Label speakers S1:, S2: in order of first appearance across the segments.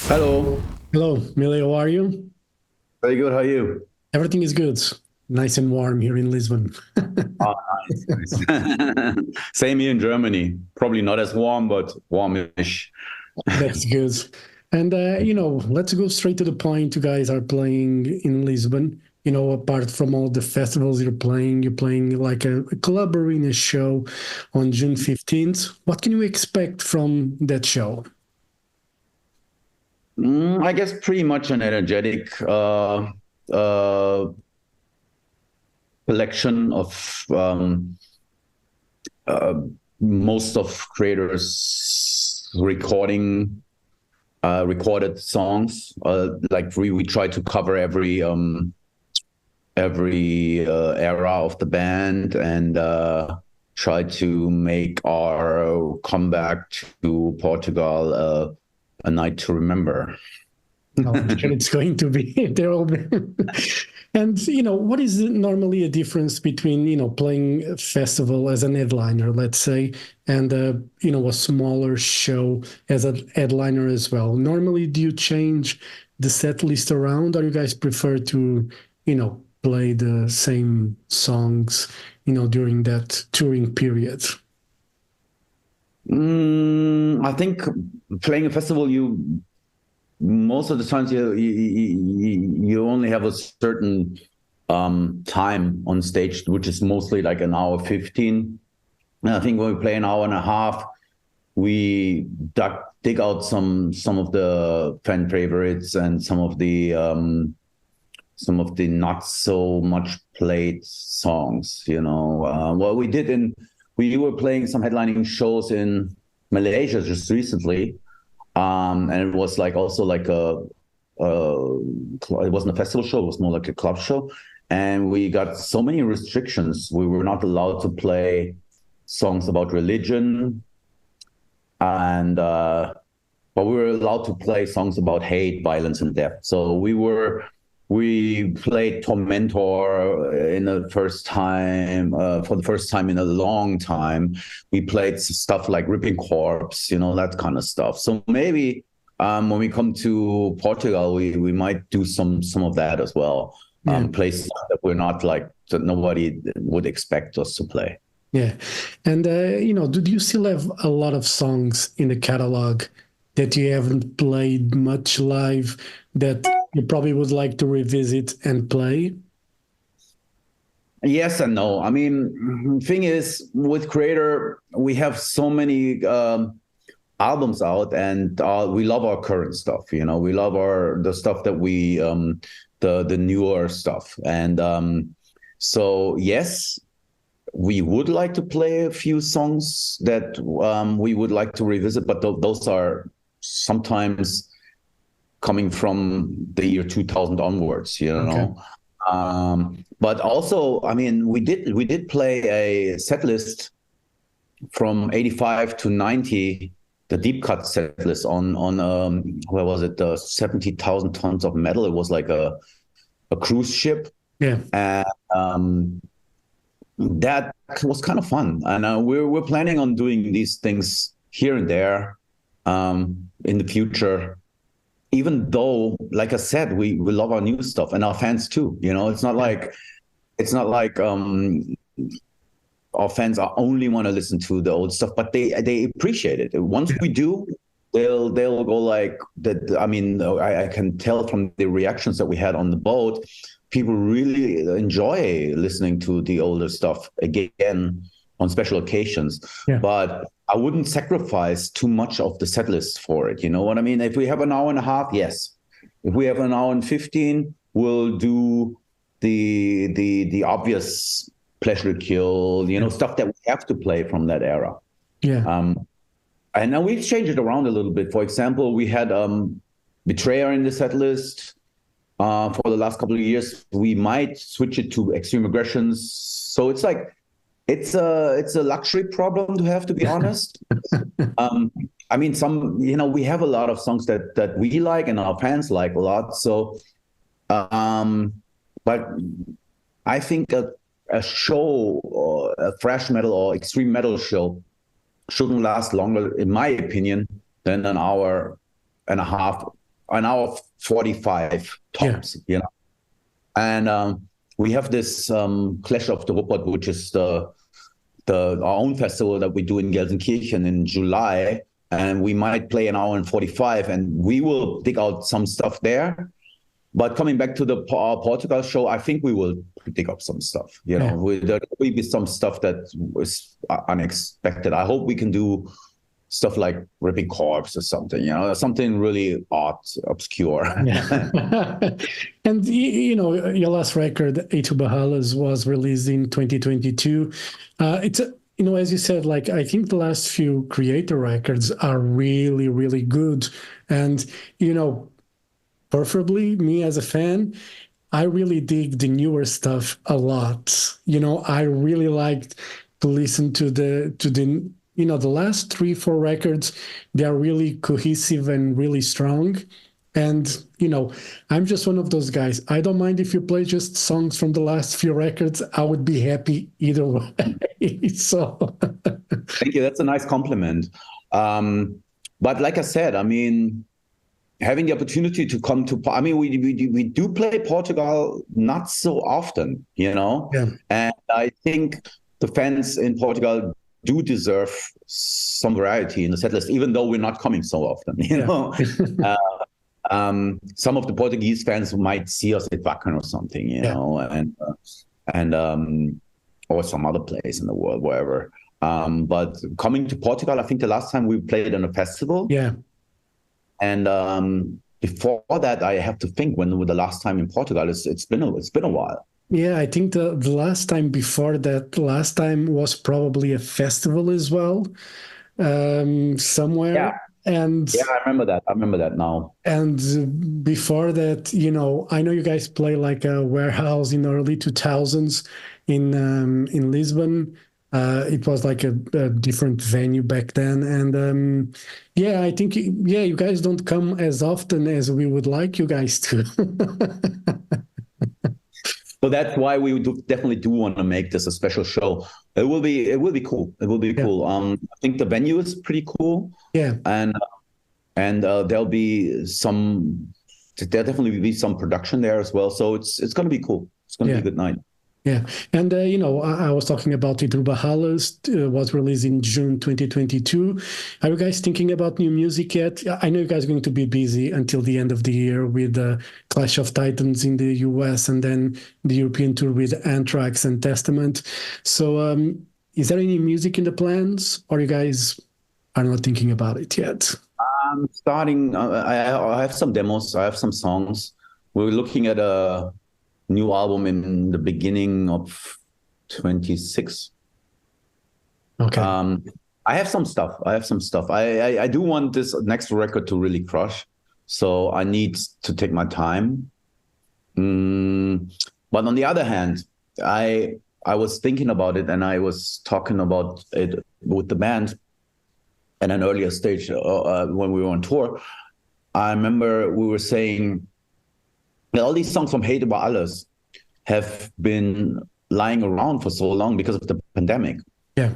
S1: Hello.
S2: Hello, Mille, how are you?
S1: Very good. How are you?
S2: Everything is good. Nice and warm here in Lisbon.
S1: Oh, nice, nice. Same here in Germany. Probably not as warm, but warmish.
S2: That's good. And, let's go straight to the point. You guys are playing in Lisbon. Apart from all the festivals you're playing like a club arena show on June 15th. What can you expect from that show?
S1: I guess pretty much an energetic uh, collection of uh, most of creators recorded songs. Like we try to cover every era of the band and try to make our comeback to Portugal a night to remember.
S2: Oh, I'm sure it's going to be. They're all. And what is normally a difference between playing a festival as an headliner, let's say, and a smaller show as a headliner as well? Normally, do you change the set list around, or you guys prefer to play the same songs during that touring period?
S1: I think playing a festival, you most of the times you only have a certain time on stage, which is mostly like an hour 15. And I think when we play an hour and a half, we dig out some of the fan favorites and some of the not so much played songs. What we were playing some headlining shows in Malaysia just recently, and it was like also like it wasn't a festival show, it was more like a club show, and we got so many restrictions. We were not allowed to play songs about religion, and but we were allowed to play songs about hate, violence, and death. So we played Tormentor in the first time for the first time in a long time. We played stuff like Ripping Corpse, that kind of stuff. So maybe when we come to Portugal, we might do some of that as well.
S2: Yeah.
S1: Play stuff that we're not like that nobody would expect us to play.
S2: Yeah. And, do you still have a lot of songs in the catalog that you haven't played much live that you probably would like to revisit and play?
S1: Yes and no. I mean, thing is, with Kreator, we have so many albums out, and we love our current stuff. We love the stuff that the newer stuff, and so yes, we would like to play a few songs that we would like to revisit, but those are sometimes coming from the year 2000 onwards,
S2: Okay.
S1: but also, I mean, we did play a set list from 85 to 90, the deep cut set list on where was it, 70,000 tons of metal. It was like a cruise ship,
S2: Yeah.
S1: and that was kind of fun. And we're planning on doing these things here and there in the future, even though, like I said, we love our new stuff and our fans too. It's not like our fans are only want to listen to the old stuff, but they appreciate it. Once we do, they'll go like that. I mean, I can tell from the reactions that we had on the boat, people really enjoy listening to the older stuff again on special occasions.
S2: Yeah.
S1: But I wouldn't sacrifice too much of the set list for it. You know what I mean? If we have an hour and a half, yes. If we have an hour and 15, we'll do the obvious Pleasure Kill, stuff that we have to play from that era.
S2: Yeah.
S1: And now we've changed it around a little bit. For example, we had Betrayer in the set list for the last couple of years. We might switch it to Extreme Aggressions. So it's like it's a luxury problem to have, to be honest. I mean, we have a lot of songs that we like and our fans like a lot. So, but I think a show or a thrash metal or extreme metal show shouldn't last longer, in my opinion, than an hour and a half an hour 45 tops, you know. And we have this Clash of the Robot, which is our own festival that we do in Gelsenkirchen in July, and we might play an hour and 45, and we will dig out some stuff there. But coming back to the Portugal show, I think we will dig up some stuff. You know, there will be some stuff that was unexpected. I hope we can do stuff like Ripping Corpse or something, you know, something really odd, obscure.
S2: Yeah. And, you know, your last record, A2 Bahalas, was released in 2022. It's, you know, as you said, like, I think the last few Kreator records are really, really good. And, you know, preferably me as a fan, I really dig the newer stuff a lot. You know, I really liked to listen to the you know, the last 3-4 records. They are really cohesive and really strong. And, you know, I'm just one of those guys. I don't mind if you play just songs from the last few records. I would be happy either way. So
S1: thank you. That's a nice compliment. But like I said, I mean, having the opportunity to come to, I mean, we do play Portugal not so often, you know, and I think the fans in Portugal do deserve some variety in the setlist, even though we're not coming so often, you know. Some of the Portuguese fans might see us at Wacken or something, you know, and or some other place in the world, wherever. But coming to Portugal, I think the last time we played on a festival.
S2: Yeah.
S1: And before that, I have to think when the last time in Portugal. It's been a while.
S2: Yeah, I think the last time before that, last time was probably a festival as well, somewhere.
S1: Yeah.
S2: And
S1: yeah, I remember that now.
S2: And before that, you know, I know you guys play like a warehouse in the early 2000s in Lisbon. It was like a different venue back then. And yeah, I think, yeah, you guys don't come as often as we would like you guys to.
S1: So that's why we definitely do want to make this a special show. It will be cool. It will be cool. I think the venue is pretty cool.
S2: Yeah.
S1: And there'll definitely be some production there as well. So it's going to be cool. It's going to be a good night.
S2: Yeah. And, you know, I was talking about it. Bahalas was released in June 2022. Are you guys thinking about new music yet? I know you guys are going to be busy until the end of the year with Clash of Titans in the US and then the European tour with Anthrax and Testament. So is there any music in the plans, or you guys are not thinking about it yet?
S1: I'm starting. I have some demos. I have some songs. We're looking at a new album in the beginning of 26.
S2: Okay.
S1: I have some stuff. I do want this next record to really crush, so I need to take my time. But on the other hand, I was thinking about it, and I was talking about it with the band at an earlier stage when we were on tour. I remember we were saying that all these songs from Hate Über Alles have been lying around for so long because of the pandemic.
S2: Yeah.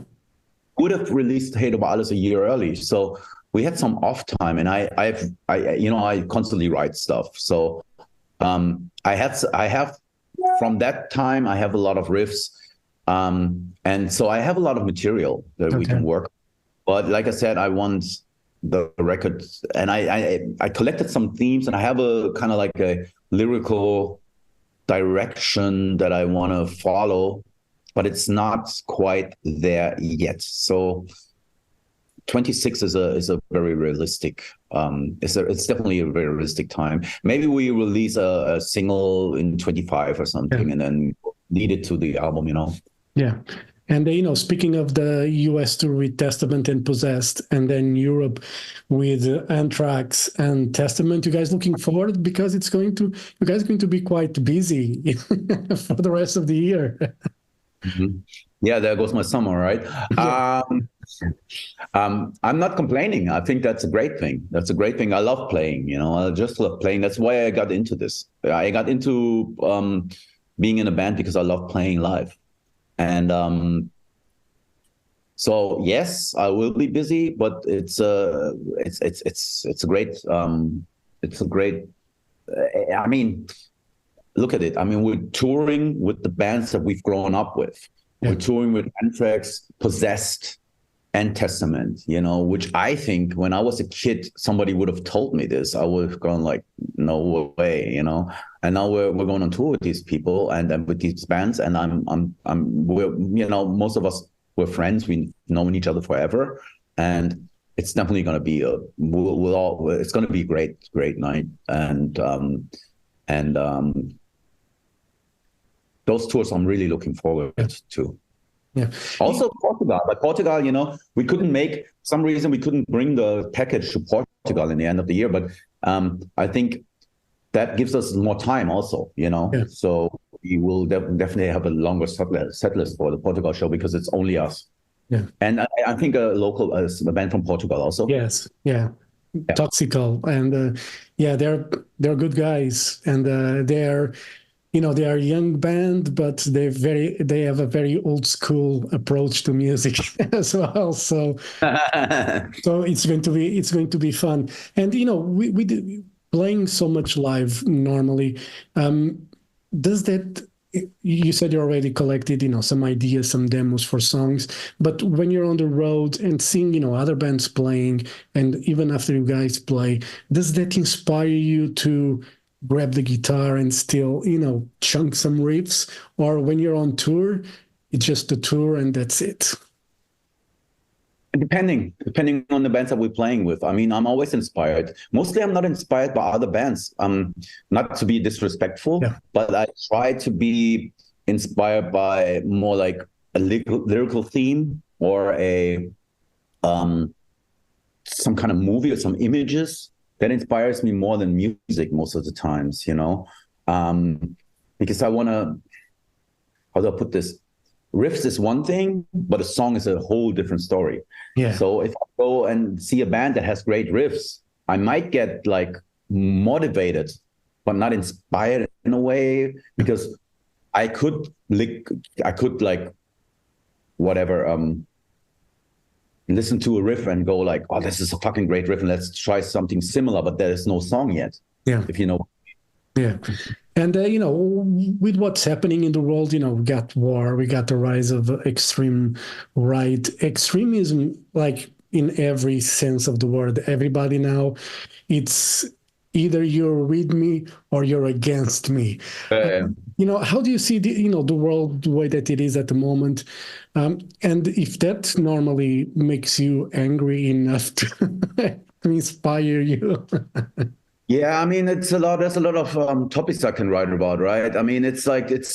S1: Would have released Hate Über Alles a year early. So we had some off time, and I constantly write stuff. So I have from that time, I have a lot of riffs. And so I have a lot of material that we can work. But like I said, I want the record, and I collected some themes, and I have a kind of like a lyrical direction that I want to follow, but it's not quite there yet. So 26 is a very realistic. It's definitely a very realistic time. Maybe we release a single in 25 or something, and then lead it to the album. You know.
S2: Yeah. And, you know, speaking of the US tour with Testament and Possessed, and then Europe with Anthrax and Testament, you guys looking forward? Because you guys are going to be quite busy for the rest of the year.
S1: Mm-hmm. Yeah, there goes my summer, right? Yeah. I'm not complaining. I think that's a great thing. I love playing, you know, I just love playing. That's why I got into this. I got into being in a band because I love playing live. And so yes, I will be busy, but it's a great it's a great. I mean, look at it. I mean, we're touring with the bands that we've grown up with. Yeah. We're touring with Anthrax, Possessed, and Testament, you know, which I think when I was a kid, somebody would have told me this. I would have gone like, no way, you know. And now we're going on tour with these people and with these bands, and we're, you know, most of us, we're friends. We've known each other forever, and it's definitely going to be it's going to be a great night, and those tours I'm really looking forward to.
S2: Yeah.
S1: Also Portugal, but Portugal, you know, we couldn't bring the package to Portugal in the end of the year, but I think that gives us more time also, you know. Yeah. So we will definitely have a longer set list for the Portugal show because it's only us. Yeah. And I think a band from Portugal also.
S2: Yes. Yeah. Toxical, and they're good guys, and they're, you know, they are a young band, but they have a very old school approach to music as well. So it's going to be fun. And you know, we did, playing so much live normally. Does that? You said you already collected, you know, some ideas, some demos for songs, but when you're on the road and seeing, you know, other bands playing, and even after you guys play, does that inspire you to grab the guitar and still, you know, chunk some riffs? Or when you're on tour, it's just a tour and that's it?
S1: Depending on the bands that we're playing with. I mean, I'm always inspired. Mostly I'm not inspired by other bands. Not to be disrespectful, but I try to be inspired by more like a lyrical theme or a some kind of movie or some images. That inspires me more than music most of the times, you know, because I want to, how do I put this? Riffs is one thing, but a song is a whole different story. Yeah. So if I go and see a band that has great riffs, I might get like motivated, but not inspired in a way, because I could like whatever, listen to a riff and go like, oh, this is a fucking great riff, and let's try something similar, but there is no song yet. Yeah. If you know.
S2: Yeah. And, you know, with what's happening in the world, you know, we got war, we got the rise of extreme right, extremism, like in every sense of the word. Everybody now, it's either you're with me or you're against me. You know, how do you see the world the way that it is at the moment? And if that normally makes you angry enough to inspire you?
S1: Yeah, I mean, there's a lot of topics I can write about, right? I mean, it's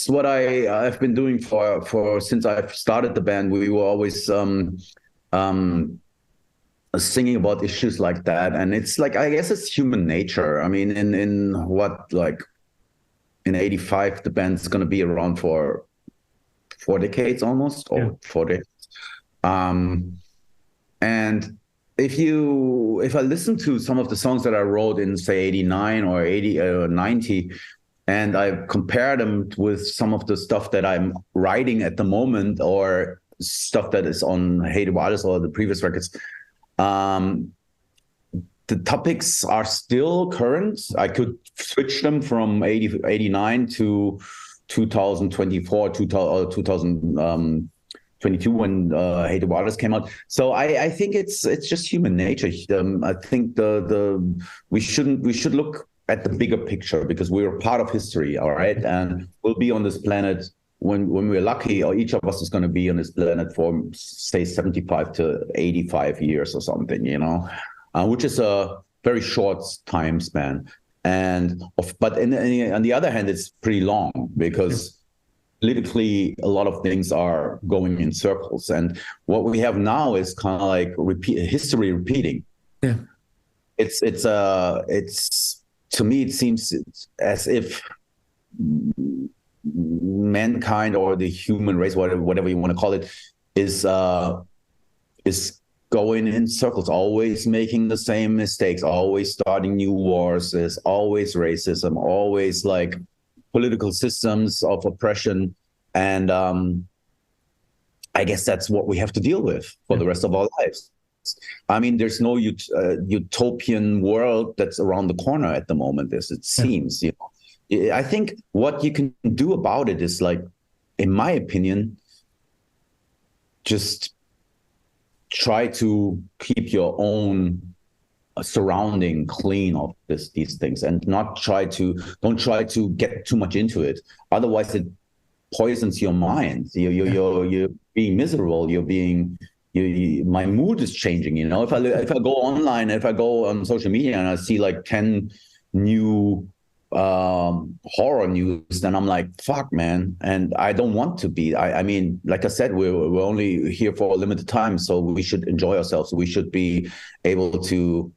S1: what I've been doing for since I've started the band. We were always singing about issues like that, and it's like, I guess it's human nature. I mean, in '85, the band's going to be around for 4 decades almost, or 4 decades, and if I listen to some of the songs that I wrote in, say, 89 or 80 or 90, and I compare them with some of the stuff that I'm writing at the moment, or stuff that is on Hated Waters or the previous records, the topics are still current. I could switch them from 89 to 2024, 2022 when Hated Waters came out. So I think it's just human nature. I think we should look at the bigger picture, because we're part of history, all right? And we'll be on this planet when we're lucky, or each of us is going to be on this planet for, say, 75 to 85 years or something, you know, which is a very short time span. But on the other hand, it's pretty long, because politically, a lot of things are going in circles, and what we have now is kind of like history repeating. Yeah, it's to me, it seems as if mankind, or the human race, whatever you want to call it, is going in circles, always making the same mistakes, always starting new wars. There's always racism, always like political systems of oppression, and I guess that's what we have to deal with for the rest of our lives. I mean, there's no utopian world that's around the corner at the moment, as it seems. You know, I think what you can do about it is, like, in my opinion, just try to keep your own surrounding clean of these things, and don't try to get too much into it. Otherwise, it poisons your mind. You're being miserable. My mood is changing. You know, if I go online, if I go on social media and I see like 10 new horror news, then I'm like, fuck, man. And I don't want to be. I mean, like I said, we're only here for a limited time, so we should enjoy ourselves. We should be able to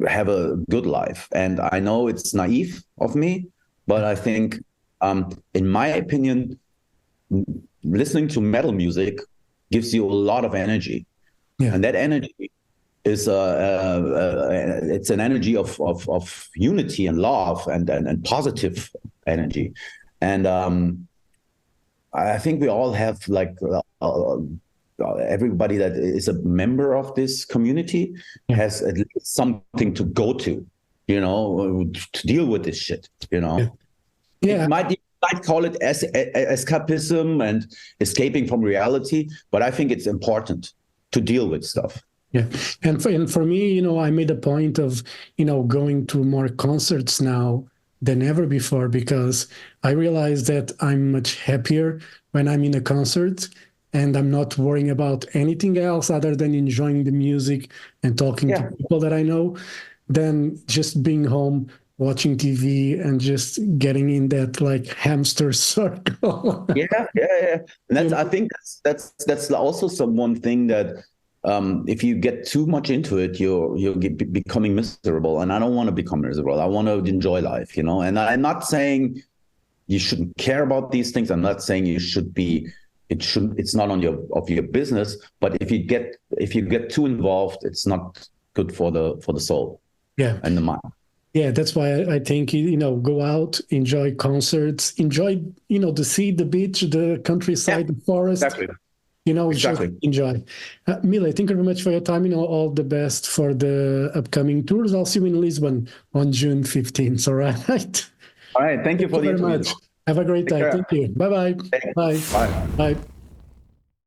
S1: have a good life. And I know it's naive of me, but I think, in my opinion, listening to metal music gives you a lot of energy, and that energy is it's an energy of unity and love and positive energy. And I think we all have, like, everybody that is a member of this community has at least something to go to, you know, to deal with this shit, you know. You might call it escapism and escaping from reality, but I think it's important to deal with stuff.
S2: Yeah. And for me, you know, I made a point of, you know, going to more concerts now than ever before, because I realized that I'm much happier when I'm in a concert and I'm not worrying about anything else other than enjoying the music and talking to people that I know, than just being home watching TV and just getting in that, like, hamster circle.
S1: And that's, I think that's also one thing that, if you get too much into it, you're becoming miserable. And I don't want to become miserable. I want to enjoy life, you know. And I'm not saying you shouldn't care about these things. I'm not saying you should be. It's not on your business. But if you get too involved, it's not good for the soul. And the mind.
S2: Yeah, that's why I think, you know, go out, enjoy concerts, enjoy, you know, the sea, the beach, the countryside, the forest.
S1: Exactly.
S2: You know, just enjoy. Mille, thank you very much for your time. You know, all the best for the upcoming tours. I'll see you in Lisbon on June 15th. All right.
S1: All right. Thank you for the
S2: very much. Have a great day. Thank you. Bye-bye.
S1: Bye.
S2: Bye.